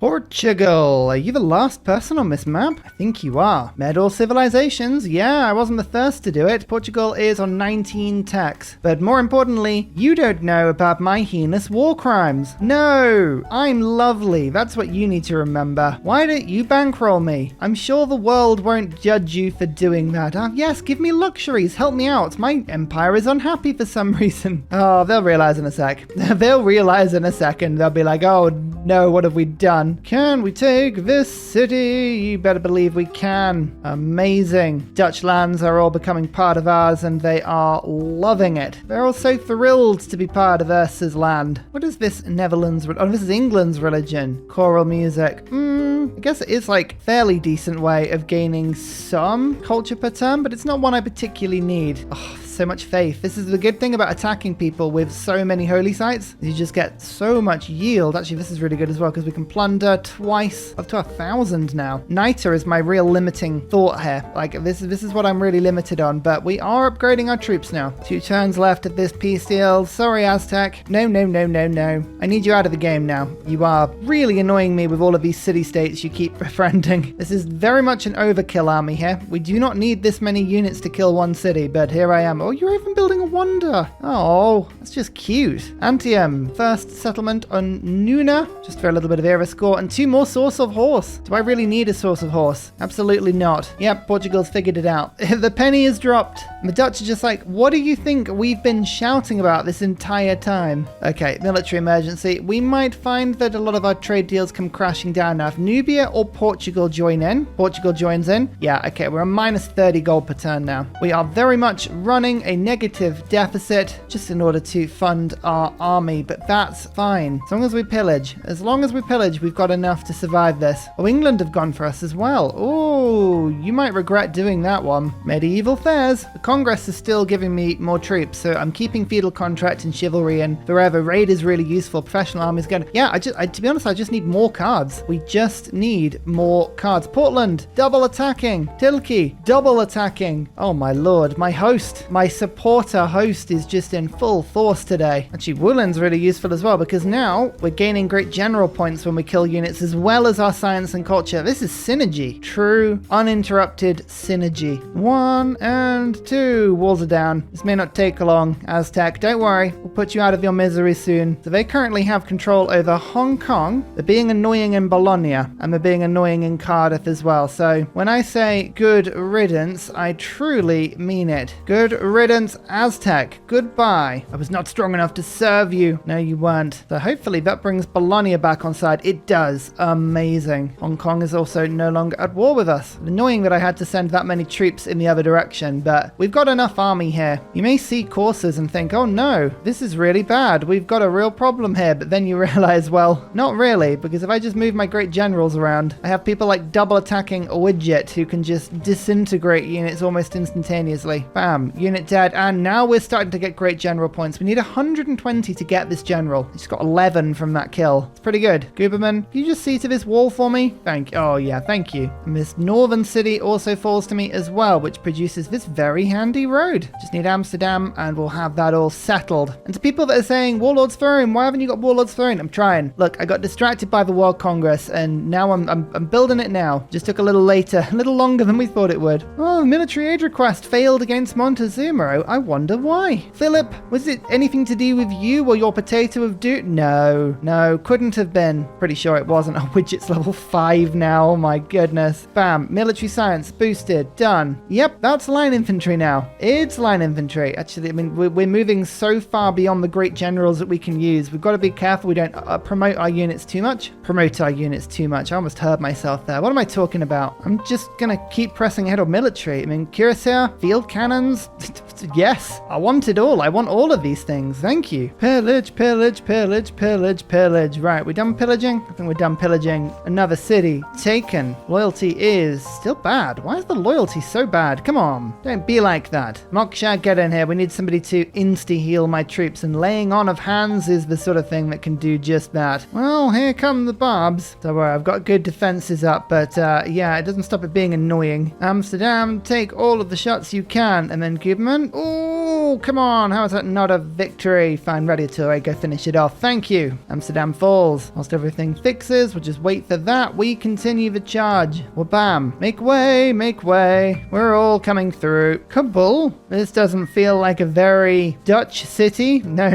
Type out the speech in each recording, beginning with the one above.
Portugal, are you the last person on this map? I think you are. Medal civilizations, yeah, I wasn't the first to do it. Portugal is on 19 techs. But more importantly, you don't know about my heinous war crimes. No, I'm lovely. That's what you need to remember. Why don't you bankroll me? I'm sure the world won't judge you for doing that. Yes, give me luxuries. Help me out. My empire is unhappy for some reason. Oh, they'll realize in a sec. They'll realize in a second. They'll be like, oh no, what have we done? Can we take this city? You better believe we can. Amazing. Dutch lands are all becoming part of ours and they are loving it. They're all so thrilled to be part of Ursa's land. What is this Netherlands? Oh, this is England's religion. Choral music. I guess it is like fairly decent way of gaining some culture per turn, but it's not one I particularly need. Oh, so much faith. This is the good thing about attacking people with so many holy sites. You just get so much yield. Actually, this is really good as well because we can plunder twice, up to 1,000 now. Niter is my real limiting thought here. Like this is what I'm really limited on, but we are upgrading our troops now. 2 turns left of this peace deal. Sorry, Aztec. No. I need you out of the game now. You are really annoying me with all of these city-states you keep befriending. This is very much an overkill army here. We do not need this many units to kill one city, but here I am. Oh, you're even building a wonder. Oh, that's just cute. Antium, first settlement on Nuna, just for a little bit of era score, and 2 more source of horse. Do I really need a source of horse? Absolutely not. Yep, Portugal's figured it out. The penny is dropped. The Dutch are just like, what do you think we've been shouting about this entire time? Okay, military emergency. We might find that a lot of our trade deals come crashing down now. If Nubia or Portugal join in, Portugal joins in. Yeah, okay, we're a minus 30 gold per turn now. We are very much running a negative deficit just in order to fund our army, but that's fine. As long as we pillage. As long as we pillage, we've got enough to survive this. Oh, England have gone for us as well. Oh, you might regret doing that one. Medieval fairs. The Congress is still giving me more troops, so I'm keeping feudal contract and chivalry and forever. Raid is really useful. Professional armies going. Yeah, to be honest, I just need more cards. We just need more cards. Portland, double attacking. Tilke, double attacking. Oh my lord, my host, my supporter host is just in full force today. Actually, Woolen's really useful as well because now we're gaining great general points when we kill units as well as our science and culture. This is synergy. True, uninterrupted synergy. 1 and 2. Walls are down. This may not take long. Aztec, don't worry. We'll put you out of your misery soon. So they currently have control over Hong Kong. They're being annoying in Bologna and they're being annoying in Cardiff as well. So when I say good riddance, I truly mean it. Good riddance, Aztec. Goodbye. I was not strong enough to serve you. No, you weren't. So hopefully that brings Bologna back on side. It does. Amazing. Hong Kong is also no longer at war with us. Annoying that I had to send that many troops in the other direction, but we've got enough army here. You may see courses and think, oh no, this is really bad. We've got a real problem here, but then you realize, well, not really, because if I just move my great generals around, I have people like double attacking a widget who can just disintegrate units almost instantaneously. Bam, unit dead, and now we're starting to get great general points. We need 120 to get this general. He's got 11 from that kill. It's pretty good. Guberman, can you just see to this wall for me? Oh yeah, thank you. And this northern city also falls to me as well, which produces this very handy road. Just need Amsterdam and we'll have that all settled. And to people that are saying, Warlord's Throne, why haven't you got Warlord's Throne? I'm trying. Look, I got distracted by the World Congress and now I'm building it now. Just took a little later, a little longer than we thought it would. Oh, military aid request failed against Montezuma. I wonder why. Philip, was it anything to do with you or your potato of doom? No, couldn't have been. Pretty sure it wasn't. Oh, widget's level 5 now. Oh my goodness. Bam, military science boosted, done. Yep, that's line infantry now. It's line infantry. Actually, I mean, we're moving so far beyond the great generals that we can use. We've got to be careful we don't promote our units too much. I almost heard myself there. What am I talking about? I'm just gonna keep pressing ahead on military. I mean, cuirassier, field cannons. Yes, I want it all. I want all of these things. Thank you. Pillage. Right, we're done pillaging? I think we're done pillaging. Another city taken. Loyalty is still bad. Why is the loyalty so bad? Come on, don't be like that. Moksha, get in here. We need somebody to insta-heal my troops, and laying on of hands is the sort of thing that can do just that. Well, here come the barbs. Don't worry, I've got good defenses up, but yeah, it doesn't stop it being annoying. Amsterdam, take all of the shots you can, and then Guberman. Oh, Oh, come on. How is that not a victory? Fine, ready to go finish it off. Thank you. Amsterdam falls. Whilst everything fixes, we'll just wait for that. We continue the charge. Well, bam. Make way, make way. We're all coming through. Kabul? This doesn't feel like a very Dutch city. No.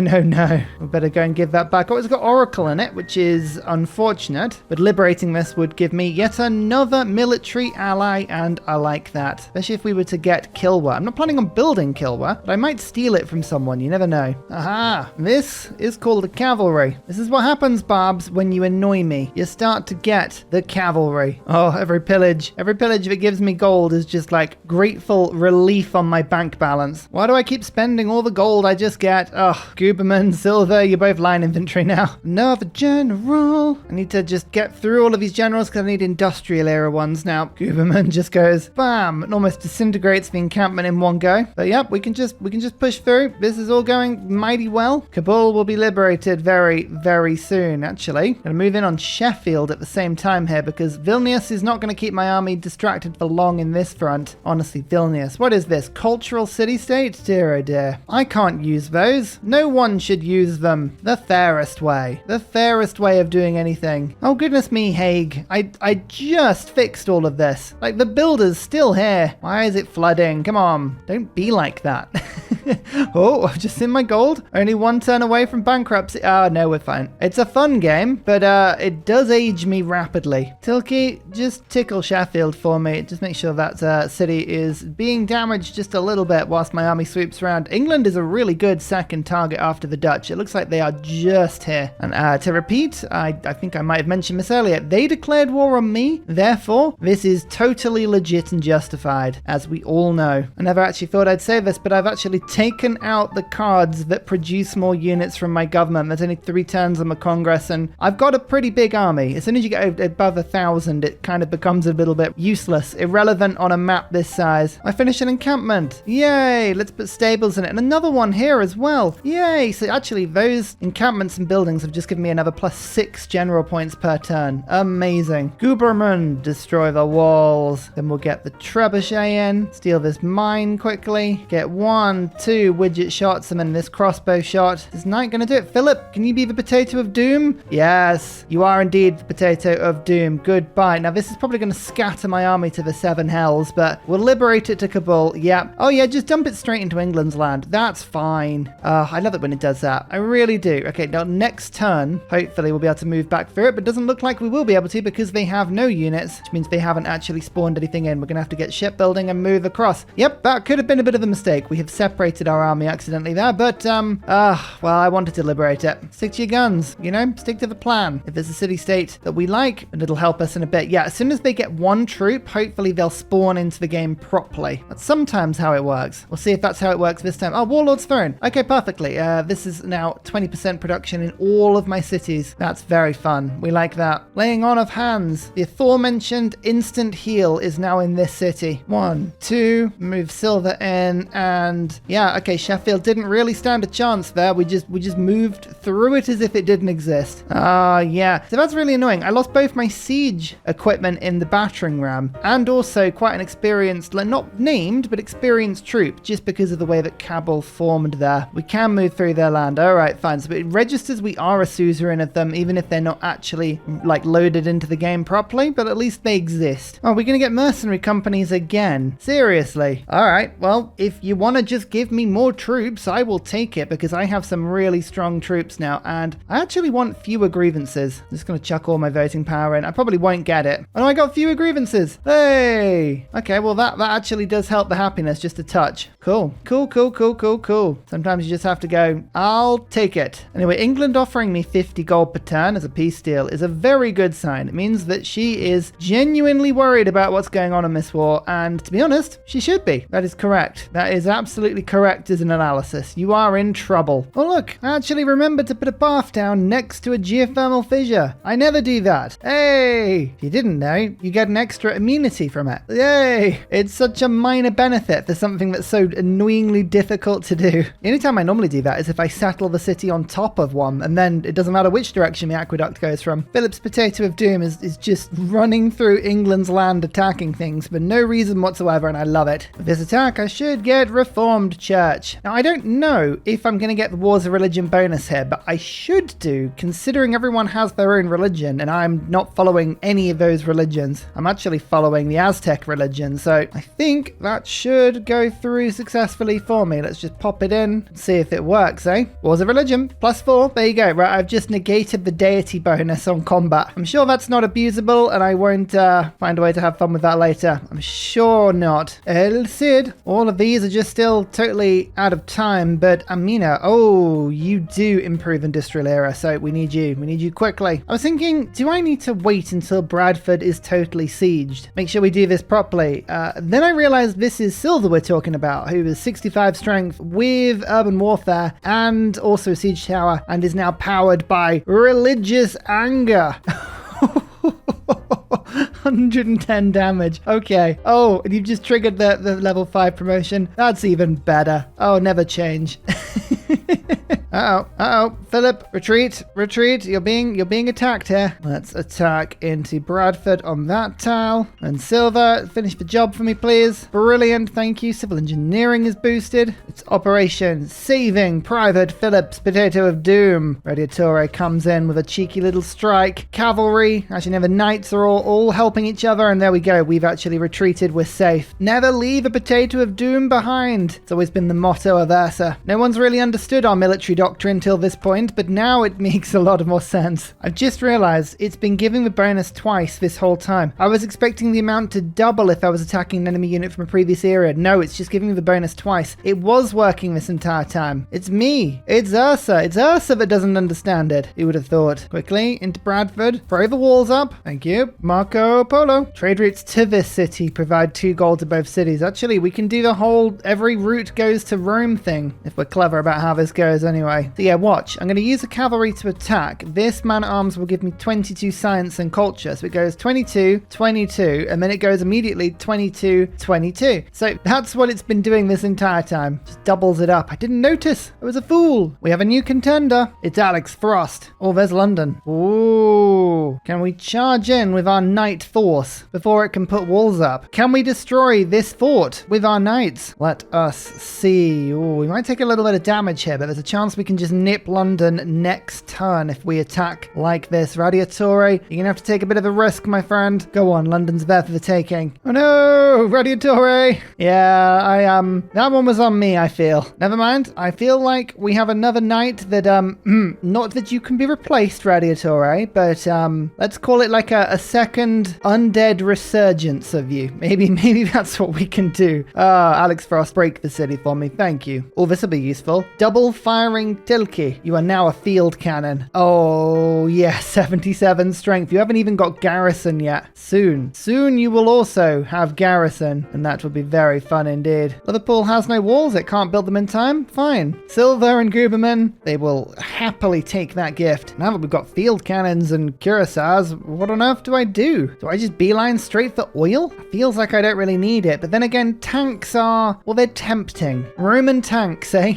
We better go and give that back. Oh, it's got Oracle in it, which is unfortunate. But liberating this would give me yet another military ally, and I like that. Especially if we were to get Kilwa. I'm not planning on building Kilwa, but I might steal it from someone. You never know. Aha! This is called the cavalry. This is what happens, Barbs, when you annoy me. You start to get the cavalry. Oh, every pillage if it gives me gold is just like grateful relief on my bank balance. Why do I keep spending all the gold I just get? Oh, Guberman, Silver, you're both line infantry now. Another general. I need to just get through all of these generals because I need industrial era ones now. Guberman just goes bam and almost disintegrates the encampment in one go. But yep, we can just push through. This is all going mighty well. Kabul will be liberated very, very soon, actually. Gonna move in on Sheffield at the same time here because Vilnius is not going to keep my army distracted for long in this front. Honestly, Vilnius. What is this? Cultural city-state? Dear oh dear. I can't use those. No one should use them. The fairest way. The fairest way of doing anything. Oh goodness me, Hague. I just fixed all of this. Like, the builder's still here. Why is it flooding? Come on. Don't be like that. Oh, I've just seen my gold. Only one turn away from bankruptcy. Oh, no, we're fine. It's a fun game, but it does age me rapidly. Tilke, just tickle Sheffield for me. Just make sure that city is being damaged just a little bit whilst my army sweeps around. England is a really good second target after the Dutch. It looks like they are just here. And to repeat, I think I might have mentioned this earlier. They declared war on me. Therefore, this is totally legit and justified, as we all know. I never actually thought I'd say this, but I've actually taken out the cards that produce more units from my government. There's only 3 turns on the Congress, and I've got a pretty big army. As soon as you get above 1,000, it kind of becomes a little bit useless, irrelevant on a map this size. I finished an encampment. Yay! Let's put stables in it. And another one here as well. Yay! So actually, those encampments and buildings have just given me another +6 general points per turn. Amazing. Guberman, destroy the walls. Then we'll get the trebuchet in. Steal this mine quickly. Get 1, 2 widget shots and then this crossbow shot. Is Knight going to do it? Philip, can you be the potato of doom? Yes, you are indeed the potato of doom. Goodbye. Now, this is probably going to scatter my army to the 7 hells, but we'll liberate it to Kabul. Yep. Oh, yeah, just dump it straight into England's land. That's fine. I love it when it does that. I really do. Okay, now next turn, hopefully we'll be able to move back through it, but it doesn't look like we will be able to because they have no units, which means they haven't actually spawned anything in. We're going to have to get shipbuilding and move across. Yep, that could have been a bit of a mistake. We have separated our army accidentally there, but, well, I wanted to liberate it. Stick to your guns, you know? Stick to the plan. If there's a city-state that we like, and it'll help us in a bit. Yeah, as soon as they get 1 troop, hopefully they'll spawn into the game properly. That's sometimes how it works. We'll see if that's how it works this time. Oh, Warlord's Throne. Okay, perfectly. This is now 20% production in all of my cities. That's very fun. We like that. Laying on of hands. The aforementioned instant heal is now in this city. 1, 2, move silver in, and yeah, okay, Sheffield didn't really stand a chance there. We just moved through it as if it didn't exist. Yeah. So that's really annoying. I lost both my siege equipment in the battering ram and also quite an experienced, not named, but experienced troop just because of the way that Kabul formed there. We can move through their land. All right, fine. So it registers we are a suzerain of them, even if they're not actually like loaded into the game properly, but at least they exist. Oh, we're going to get mercenary companies again. Seriously. All right. Well, if you want to just give me more troops, I will take it because I have some really strong troops now, and I actually want fewer grievances. I'm just going to chuck all my voting power in. I probably won't get it. Oh, I got fewer grievances. Hey. Okay, well, that actually does help the happiness just a touch. Cool. Cool. Sometimes you just have to go, I'll take it. Anyway, England offering me 50 gold per turn as a peace deal is a very good sign. It means that she is genuinely worried about what's going on in this war, and to be honest, she should be. That is correct. That is absolutely correct as an analysis. You are in trouble. Oh look, I actually remembered to put a bath down next to a geothermal fissure. I never do that. Hey! If you didn't know, you get an extra immunity from it. Yay! It's such a minor benefit for something that's so annoyingly difficult to do. The only time I normally do that is if I settle the city on top of one, and then it doesn't matter which direction the aqueduct goes from. Philip's potato of doom is just running through England's land attacking things for no reason whatsoever, and I love it. With this attack, I should get reformed church. Now, I don't know if I'm going to get the Wars of Religion bonus here, but I should do, considering everyone has their own religion, and I'm not following any of those religions. I'm actually following the Aztec religion, so I think that should go through successfully for me. Let's just pop it in and see if it works, eh? Wars of Religion, +4. There you go. Right, I've just negated the deity bonus on combat. I'm sure that's not abusable, and I won't find a way to have fun with that later. I'm sure not. El Cid. All of these are just still totally out of time, but Amina, oh, you do improve Industrial Era, so we need you. We need you quickly. I was thinking, do I need to wait until Bradford is totally sieged? Make sure we do this properly. Then I realized this is Silver we're talking about, who is 65 strength with urban warfare and also a siege tower, and is now powered by religious anger. 110 damage. Okay. Oh, and you've just triggered the level 5 promotion. That's even better. Oh, never change. Uh-oh. Philip, retreat. You're being attacked here. Let's attack into Bradford on that tile. And Silver, finish the job for me, please. Brilliant, thank you. Civil engineering is boosted. It's Operation Saving Private Philip's Potato of Doom. Radiatore comes in with a cheeky little strike. Cavalry, actually now the knights are all helping each other, and there we go. We've actually retreated. We're safe. Never leave a Potato of Doom behind. It's always been the motto of Ursa. No one's really understood our military doctrine till this point, but now it makes a lot more sense. I've just realized it's been giving the bonus twice this whole time. I was expecting the amount to double if I was attacking an enemy unit from a previous era. No, it's just giving me the bonus twice. It was working this entire time. It's me. It's Ursa. It's Ursa that doesn't understand it. Who would have thought? Quickly into Bradford. Throw the walls up. Thank you. Marco Polo. Trade routes to this city provide 2 gold to both cities. Actually, we can do the whole every route goes to Rome thing if we're clever about how this goes anyway. So yeah, watch. I'm going to use the cavalry to attack. This man-at-arms will give me 22 science and culture. So it goes 22, 22, and then it goes immediately 22, 22. So that's what it's been doing this entire time. Just doubles it up. I didn't notice. I was a fool. We have a new contender. It's Alex Frost. Oh, there's London. Ooh. Can we charge in with our knight force before it can put walls up? Can we destroy this fort with our knights? Let us see. Ooh, we might take a little bit of damage here, but there's a chance we can just nip London next turn if we attack like this. Radiatore, you're gonna have to take a bit of a risk, my friend. Go on, London's there for the taking. Oh no, Radiatore. Yeah, that one was on me, I feel. Never mind. I feel like we have another knight that, not that you can be replaced, Radiatore, but, let's call it like a second undead resurgence of you. Maybe that's what we can do. Alex Frost, break the city for me. Thank you. Oh, this will be useful. Double firing Tilke. You are now a field cannon. Oh, yeah, 77 strength. You haven't even got garrison yet. Soon you will also have garrison, and that will be very fun indeed. Liverpool has no walls. It can't build them in time. Fine. Silver and Guberman, they will happily take that gift. Now that we've got field cannons and cuirassiers, what on earth do I do? Do I just beeline straight for oil? Feels like I don't really need it, but then again, tanks are, well, they're tempting. Roman tanks, eh?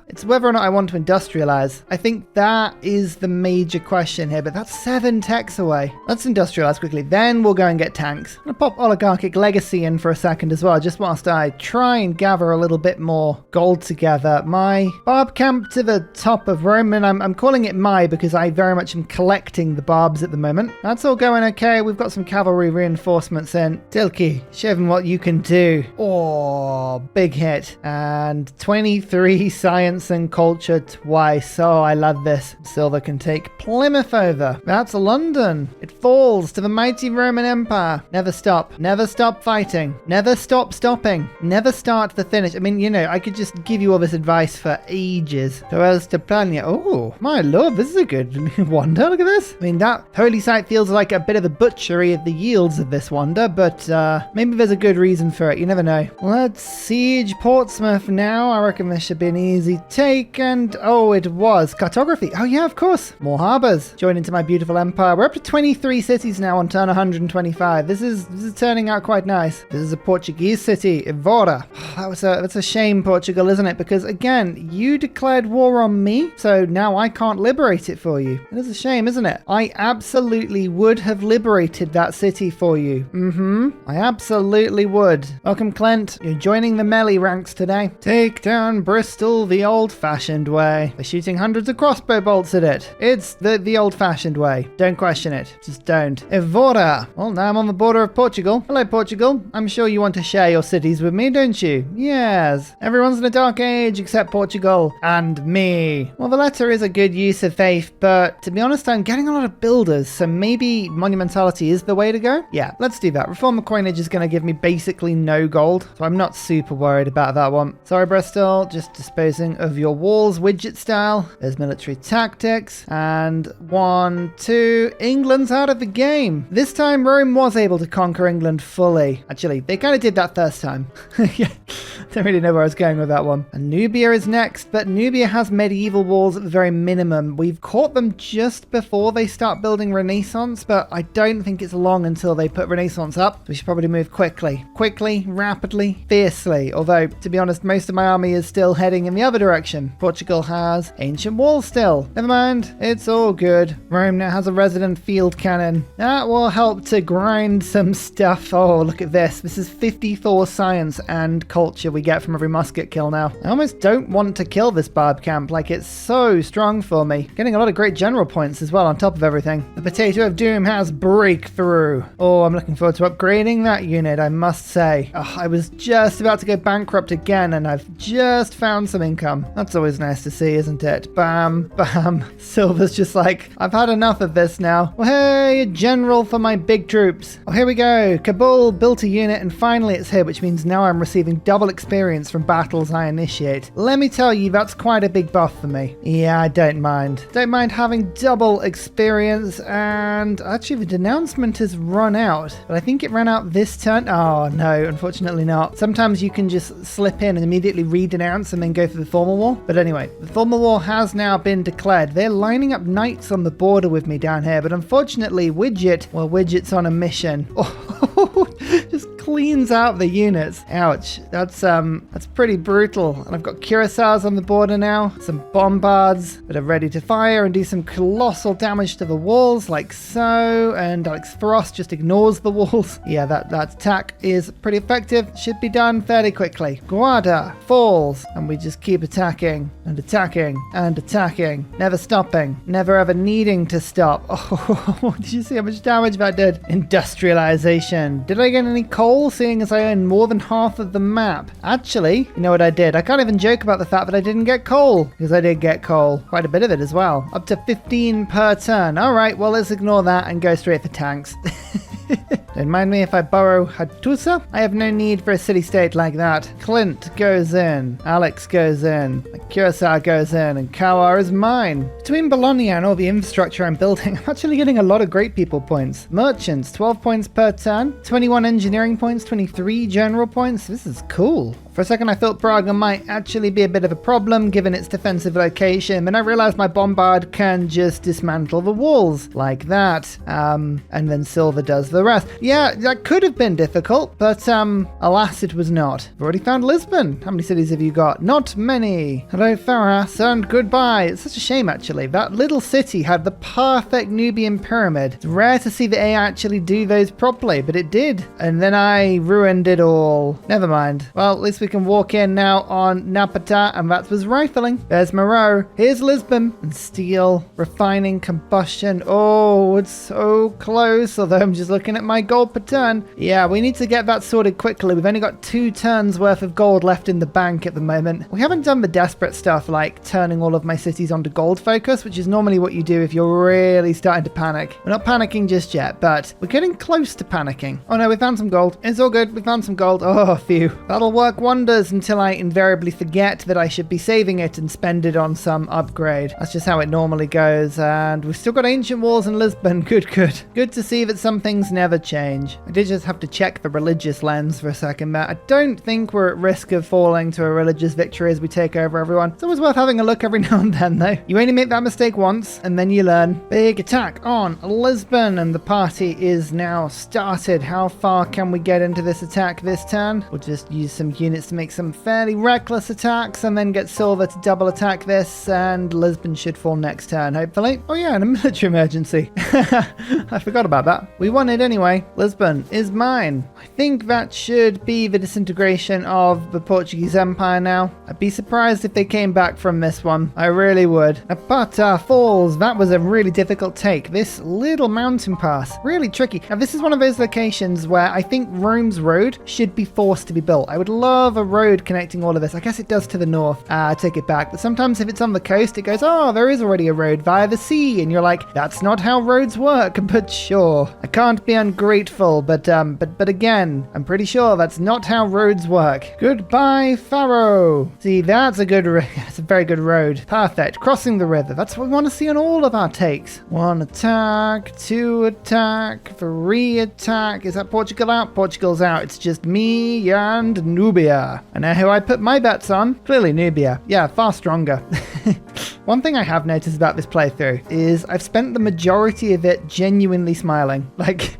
It's whether or not I want to industrialize. I think that is the major question here, but that's 7 techs away. Let's industrialize quickly, then we'll go and get tanks. I'm gonna pop Oligarchic Legacy in for a second as well, just whilst I try and gather a little bit more gold together. My barb camp to the top of Rome, and I'm calling it my because I very much am collecting the barbs at the moment. That's all going okay. We've got some cavalry reinforcements in. Tilke, show them what you can do. Oh, big hit. And 23 science and culture twice. Oh, I love this. Silver can take Plymouth over. That's London. It falls to the mighty Roman Empire. Never stop. Never stop fighting. Never stop stopping. Never start the finish. I mean, you know, I could just give you all this advice for ages. So as to plan, yeah. Oh, my lord, this is a good wonder. Look at this. I mean, that holy site feels like a bit of a butchery of the yields of this wonder, but maybe there's a good reason for it. You never know. Let's siege Portsmouth now. I reckon this should be an easy take, and oh, it was. Cartography. Oh yeah, of course. More harbors. Join into my beautiful empire. We're up to 23 cities now on turn 125. This is turning out quite nice. This is a Portuguese city, Evora. That's a shame, Portugal, isn't it? Because again, you declared war on me, so now I can't liberate it for you. It is a shame, isn't it? I absolutely would have liberated that city for you. I absolutely would. Welcome, Clint. You're joining the melee ranks today. Take down Bristol the old-fashioned way. They're shooting hundreds of crossbow bolts at it. It's the old-fashioned way. Don't question it. Just don't. Evora. Well, now I'm on the border of Portugal. Hello, Portugal. I'm sure you want to share your cities with me, don't you? Yes. Everyone's in a dark age except Portugal and me. Well, the letter is a good use of faith, but to be honest, I'm getting a lot of builders, so maybe monumentality is the way to go? Yeah, let's do that. Reformer coinage is going to give me basically no gold, so I'm not super worried about that one. Sorry, Bristol, just disposing of your walls widget style. There's military tactics, and 1, 2, England's out of the game. This time Rome was able to conquer England fully. Actually, they kind of did that first time. Yeah, don't really know where I was going with that one. And Nubia is next, but Nubia has medieval walls at the very minimum. We've caught them just before they start building Renaissance, but I don't think it's long until they put Renaissance up. We should probably move quickly. Quickly, rapidly, fiercely. Although, to be honest, most of my army is still heading in the other direction. Portugal has ancient walls still. Never mind, it's all good. Rome now has a resident field cannon. That will help to grind some stuff. Oh, look at this. This is 54 science and culture we get from every musket kill now. I almost don't want to kill this barb camp. Like, it's so strong for me. Getting a lot of great general points as well on top of everything. The Potato of Doom has breakthrough. Oh, I'm looking forward to upgrading that unit, I must say. Oh, I was just about to go bankrupt again, and I've just found some income. That's always nice to see, isn't it? Bam, bam. Silver's just like, I've had enough of this now. Well, hey, a general for my big troops. Oh, here we go. Kabul built a unit, and finally it's here, which means now I'm receiving double experience from battles I initiate. Let me tell you, that's quite a big buff for me. Yeah, I don't mind. Don't mind having double experience, and actually the denouncement has run out, but I think it ran out this turn. Oh no, unfortunately not. Sometimes you can just slip in and immediately re-denounce and then go for the formal war. But anyway, the formal war has now been declared. They're lining up knights on the border with me down here, but unfortunately Widget's on a mission. Oh, just cleans out the units. Ouch. That's pretty brutal. And I've got cuirassiers on the border now, some bombards that are ready to fire and do some colossal damage to the walls, like so. And Alex Frost just ignores the walls. Yeah, that attack is pretty effective. Should be done fairly quickly. Guarda falls, and we just keep attacking and attacking and attacking, never stopping, never ever needing to stop. Oh, did you see how much damage that did? Industrialization. Did I get any coal, seeing as I own more than half of the map? Actually, you know what I did? I can't even joke about the fact that I didn't get coal, because I did get coal. Quite a bit of it as well. Up to 15 per turn. All right, well, let's ignore that and go straight for tanks. Don't mind me if I borrow Hattusa. I have no need for a city-state like that. Clint goes in. Alex goes in. Curacao goes in. And Kawar is mine. Between Bologna and all the infrastructure I'm building, I'm actually getting a lot of great people points. Merchants, 12 points per turn. 21 engineering points. 23 general points. This is cool. For a second I thought Praga might actually be a bit of a problem given its defensive location, and I realized my bombard can just dismantle the walls like that. And then Silver does the rest. Yeah, that could have been difficult, but alas it was not. I've already found Lisbon. How many cities have you got? Not many. Hello Faras, and goodbye. It's such a shame actually. That little city had the perfect Nubian pyramid. It's rare to see the AI actually do those properly, but it did. And then I ruined it all. Never mind. Well, at least we can walk in now on Napata, and that was rifling. There's Moreau. Here's Lisbon. And steel, refining, combustion. Oh, it's so close, although I'm just looking at my gold per turn. Yeah, we need to get that sorted quickly. We've only got 2 turns worth of gold left in the bank at the moment. We haven't done the desperate stuff like turning all of my cities onto gold focus, which is normally what you do if you're really starting to panic. We're not panicking just yet, but we're getting close to panicking. Oh no, we found some gold. It's all good. We found some gold. Oh, phew. That'll work wanders until I invariably forget that I should be saving it and spend it on some upgrade. That's just how it normally goes. And we've still got ancient walls in Lisbon. Good, good. Good to see that some things never change. I did just have to check the religious lens for a second there. I don't think we're at risk of falling to a religious victory as we take over everyone. It's always worth having a look every now and then, though. You only make that mistake once, and then you learn. Big attack on Lisbon, and the party is now started. How far can we get into this attack this turn? We'll just use some units to make some fairly reckless attacks, and then get silver to double attack this, and Lisbon should fall next turn, hopefully. Oh yeah, and a military emergency. I forgot about that. We won it anyway. Lisbon is mine. I think that should be the disintegration of the Portuguese Empire now. I'd be surprised if they came back from this one. I really would. Apata Falls, that was a really difficult take. This little mountain pass, really tricky. Now this is one of those locations where I think Rome's road should be forced to be built. I would love a road connecting all of this. I guess it does to the north. I take it back. But sometimes if it's on the coast, it goes, oh, there is already a road via the sea. And you're like, that's not how roads work. But sure, I can't be ungrateful. But again, I'm pretty sure that's not how roads work. Goodbye, Pharaoh. See, that's a it's a very good road. Perfect. Crossing the river. That's what we want to see on all of our takes. 1 attack, 2 attack, 3 attack. Is that Portugal out? Portugal's out. It's just me and Nubia. I know who I put my bets on. Clearly Nubia. Yeah, far stronger. One thing I have noticed about this playthrough is I've spent the majority of it genuinely smiling. Like,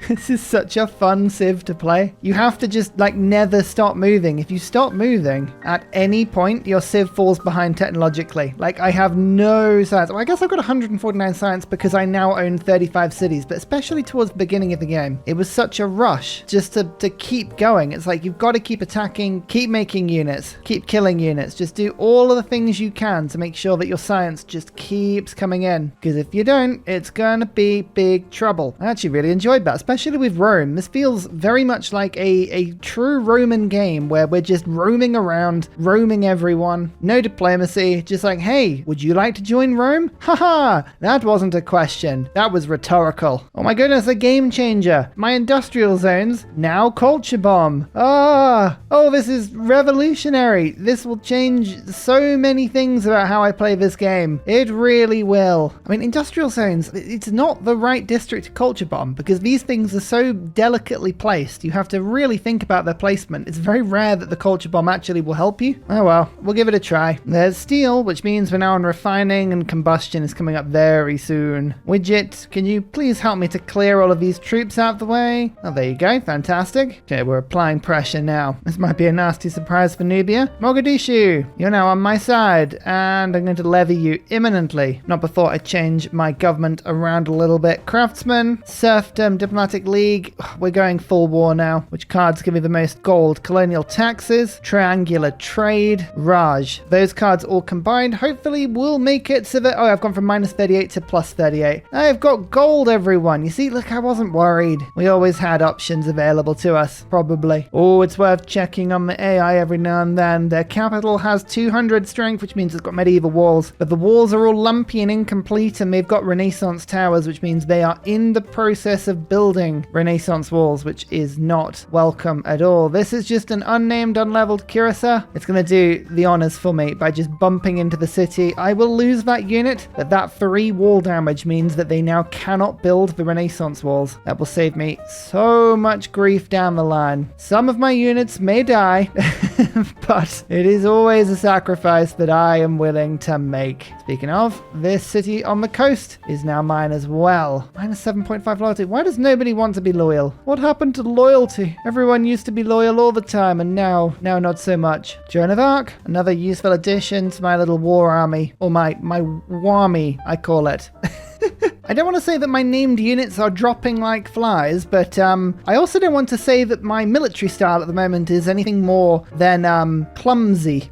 this is such a fun civ to play. You have to just, like, never stop moving. If you stop moving at any point, your civ falls behind technologically. Like, I have no science. Well, I guess I've got 149 science because I now own 35 cities, but especially towards the beginning of the game, it was such a rush just to keep going. It's like, you've got to keep attacking, keep making units, keep killing units. Just do all of the things you can to make sure that your science just keeps coming in. Because if you don't, it's gonna be big trouble. I actually really enjoyed that, especially with Rome. This feels very much like a true Roman game where we're just roaming around, roaming everyone. No diplomacy, just like, hey, would you like to join Rome? Haha, that wasn't a question. That was rhetorical. Oh my goodness, a game changer. My industrial zones, now culture bomb. Oh, this is revolutionary. This will change so many things about how I play this game. It really will. I mean, industrial zones, it's not the right district to culture bomb because these things are so delicately placed. You have to really think about their placement. It's very rare that the culture bomb actually will help you. Oh well, we'll give it a try. There's steel, which means we're now on refining, and combustion is coming up very soon. Widget, can you please help me to clear all of these troops out of the way? Oh, there you go. Fantastic. Okay, we're applying pressure now. This might be a nasty surprise for Nubia. Mogadishu, you're now on my side, and I'm going to levy you imminently. Not before I change my government around a little bit. Craftsman, serfdom, diplomatic league. We're going full war now. Which cards give me the most gold? Colonial taxes, triangular trade, Raj. Those cards all combined hopefully will make it so that, oh, I've gone from minus 38 to plus 38. I've got gold, everyone. You see, look, I wasn't worried. We always had options available to us, probably. Oh, it's worth checking on the AI every now and then. Their capital has 200 strength, which means it's got medieval walls, but the walls are all lumpy and incomplete, and they've got Renaissance towers, which means they are in the process of building Renaissance walls, which is not welcome at all. This is just an unnamed, unleveled cuirassier. It's going to do the honors for me by just bumping into the city. I will lose that unit, but that 3 wall damage means that they now cannot build the Renaissance walls. That will save me so much grief down the line. Some of my units may die, but it is always a sacrifice that I am willing to make. Speaking of, this city on the coast is now mine as well. Minus 7.5 loyalty. Why does nobody want to be loyal? What happened to loyalty? Everyone used to be loyal all the time, and now not so much. Joan of Arc, another useful addition to my little war army, or my warmy, I call it. I don't want to say that my named units are dropping like flies, but I also don't want to say that my military style at the moment is anything more than clumsy.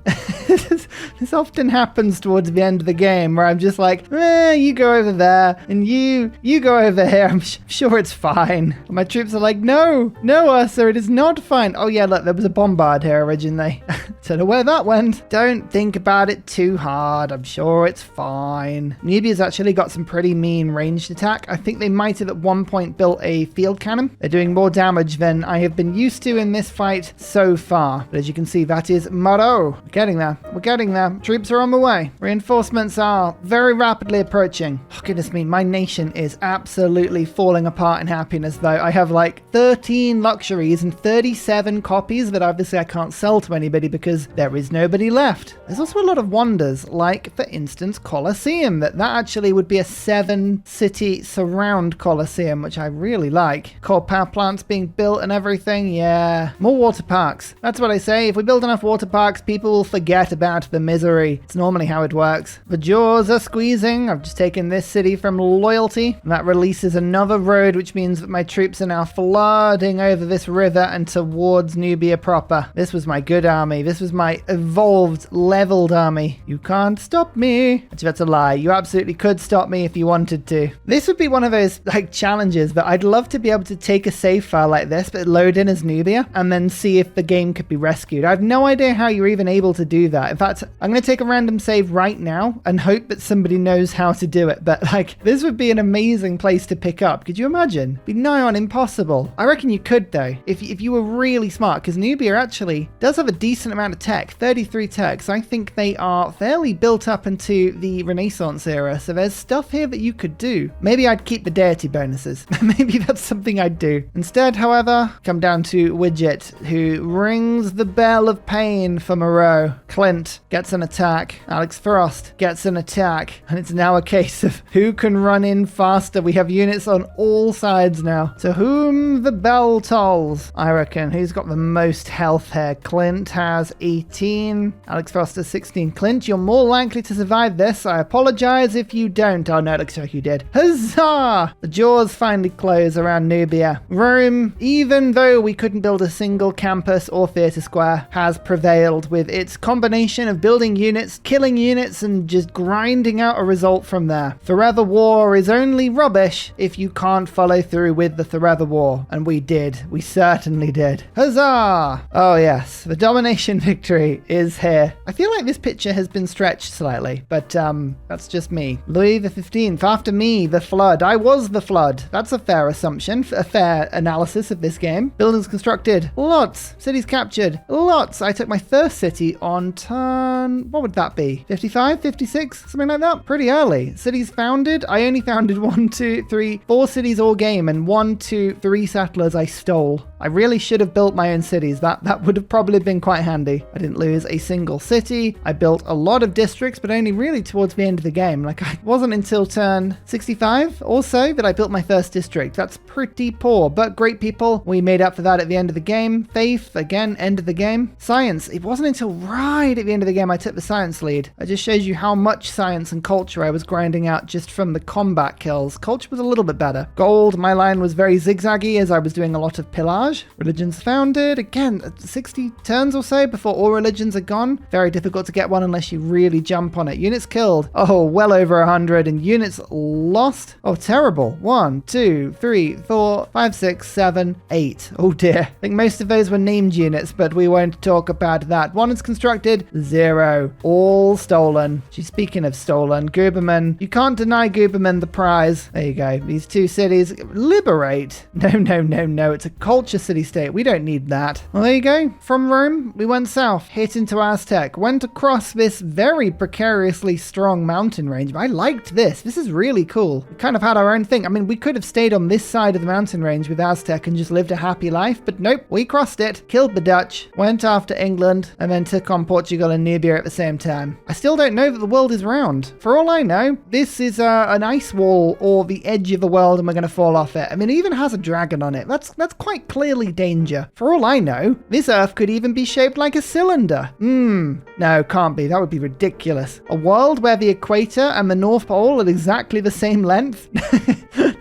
This often happens towards the end of the game where I'm just like, you go over there and you go over here. I'm sure it's fine. And my troops are like, no, Ursa, it is not fine. Oh yeah, look, there was a bombard here originally. Don't know where that went. Don't think about it too hard. I'm sure it's fine. Nubia's actually got some pretty mean ranged attack. I think they might have at one point built a field cannon. They're doing more damage than I have been used to in this fight so far. But as you can see, that is Maro. We're getting there. We're getting there. Troops are on the way. Reinforcements are very rapidly approaching. Oh, goodness me. My nation is absolutely falling apart in happiness, though. I have like 13 luxuries and 37 copies that obviously I can't sell to anybody because there is nobody left. There's also a lot of wonders, like, for instance, Colosseum. That actually would be a 7-city surround Colosseum, which I really like. Coal power plants being built and everything. Yeah. More water parks. That's what I say. If we build enough water parks, people will forget about the misery. It's normally how it works. The jaws are squeezing. I've just taken this city from loyalty. And that releases another road, which means that my troops are now flooding over this river and towards Nubia proper. This was my good army. This was my evolved, leveled army. You can't stop me. Actually, that's a lie. You absolutely could stop me if you wanted to. This would be one of those like challenges that I'd love to be able to take a save file like this, but load in as Nubia and then see if the game could be rescued. I have no idea how you're even able to do that. In fact, I'm going to take a random save right now and hope that somebody knows how to do it. But like, this would be an amazing place to pick up. Could you imagine? Be nigh on impossible. I reckon you could though, if you were really smart, because Nubia actually does have a decent amount of tech, 33 tech. So I think they are fairly built up into the Renaissance era. So there's stuff here that you could do. Maybe I'd keep the deity bonuses. Maybe that's something I'd do. Instead, however, come down to Widget, who rings the bell of pain for Moreau. Clint gets an attack. Alex Frost gets an attack. And it's now a case of who can run in faster. We have units on all sides now. To whom the bell tolls, I reckon. Who's got the most health here? Clint has 18. Alex Frost has 16. Clint, you're more likely to survive this. I apologize if you don't. Oh no, it looks like you did. Huzzah! The jaws finally close around Nubia. Rome, even though we couldn't build a single campus or theatre square, has prevailed with its combination of building units, killing units, and just grinding out a result from there. Forever War is only rubbish if you can't follow through with the Forever War. And we did. We certainly did. Huzzah! Oh yes, the domination victory is here. I feel like this picture has been stretched slightly, but that's just me. Louis the 15th, after me, the flood. I was the flood. That's a fair assumption, a fair analysis of this game. Buildings constructed, lots. Cities captured, lots. I took my first city on turn, what would that be? 55, 56, something like that? Pretty early. Cities founded, I only founded 1, 2, 3, 4 cities all game, and 1, 2, 3 settlers I stole. I really should have built my own cities. That would have probably been quite handy. I didn't lose a single city. I built a lot of districts, but only really towards the end of the game. Like, it wasn't until turn 65 or so that I built my first district. That's pretty poor, but great people. We made up for that at the end of the game. Faith, again, end of the game. Science, it wasn't until right at the end of the game I took the science lead. It just shows you how much science and culture I was grinding out just from the combat kills. Culture was a little bit better. Gold, my line was very zigzaggy as I was doing a lot of pillage. Religions founded, again, 60 turns or so before all religions are gone. Very difficult to get one unless you really jump on it. Units killed, oh, well over 100, and units lost, oh, terrible. 1, 2, 3, 4, 5, 6, 7, 8. Oh dear. I think most of those were named units, but we won't talk about that. One is constructed, 0. All stolen. She's speaking of stolen. Guberman, you can't deny Guberman the prize. There you go. These 2 cities, liberate. No. It's a culture city-state. We don't need that. Well, there you go. From Rome, we went south, hit into Aztec, went across this very precariously strong mountain range. I liked this. This is really cool. We kind of had our own thing. I mean, we could have stayed on this side of the mountain range with Aztec and just lived a happy life, but nope. We crossed it, killed the Dutch, went after England, and then took on Portugal and Nubia at the same time. I still don't know that the world is round. For all I know, this is an ice wall or the edge of the world and we're going to fall off it. I mean, it even has a dragon on it. That's quite clearly danger. For all I know, this Earth could even be shaped like a cylinder. No, can't be. That would be ridiculous. A world where the equator and the North Pole are exactly the same length?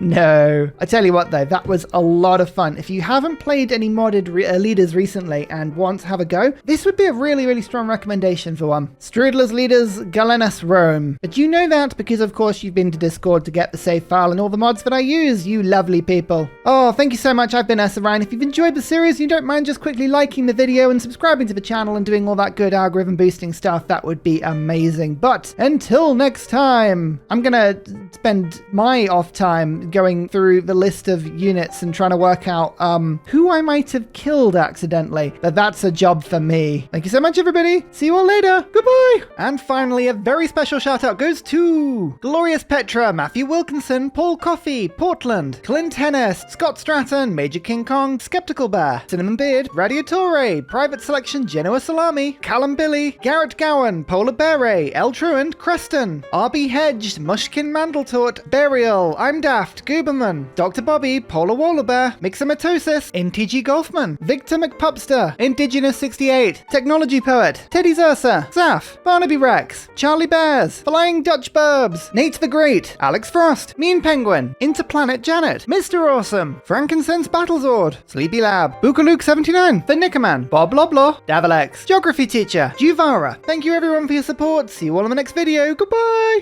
No. I tell you what though, that was a lot of fun. If you haven't played any modded leaders recently and want to have a go, this would be a really, really strong recommendation for one. Strudeler's leaders, Gallienus, Rome. But you know that because of course you've been to Discord to get the save file and all the mods that I use, you lovely people. Oh, thank you so much. I've been Ryan. If you've enjoyed the series, you don't mind just quickly liking the video and subscribing to the channel and doing all that good algorithm boosting stuff, that would be amazing. But until next time, I'm gonna spend my off time going through the list of units and trying to work out who I might have killed accidentally. But that's a job for me. Thank you so much, everybody. See you all later. Goodbye. And finally, a very special shout out goes to Glorious Petra, Matthew Wilkinson, Paul Coffey, Portland, Clint Hennis, Scott Stratton, Major King Kong, Skeptical Bear, Cinnamon Beard, Radiatore, Private Selection, Genoa Salami, Callum Billy, Garrett Gowan, Polar Beret, El Truant, Creston, RB Hedged, Mushkin Mandletort, Burial, I'm Daft, Gooberman, Dr. Bobby, Polar Wallabear, Mixomatosis, NTG Golfman, Victor McPupster, Indigenous 68, Technology Poet, Teddy Zersa, Zaf, Barnaby Rex, Charlie Bears, Flying Dutch Burbs, Nate the Great, Alex Frost, Mean Penguin, Interplanet Janet, Mr. Awesome, Frankincense Battlezord, Sleepy Lab, Bookaluke 79, The Nickerman, Bob Loblaw, Davalex, Geography Teacher, Juvara. Thank you everyone for your support. See you all in the next video. Goodbye!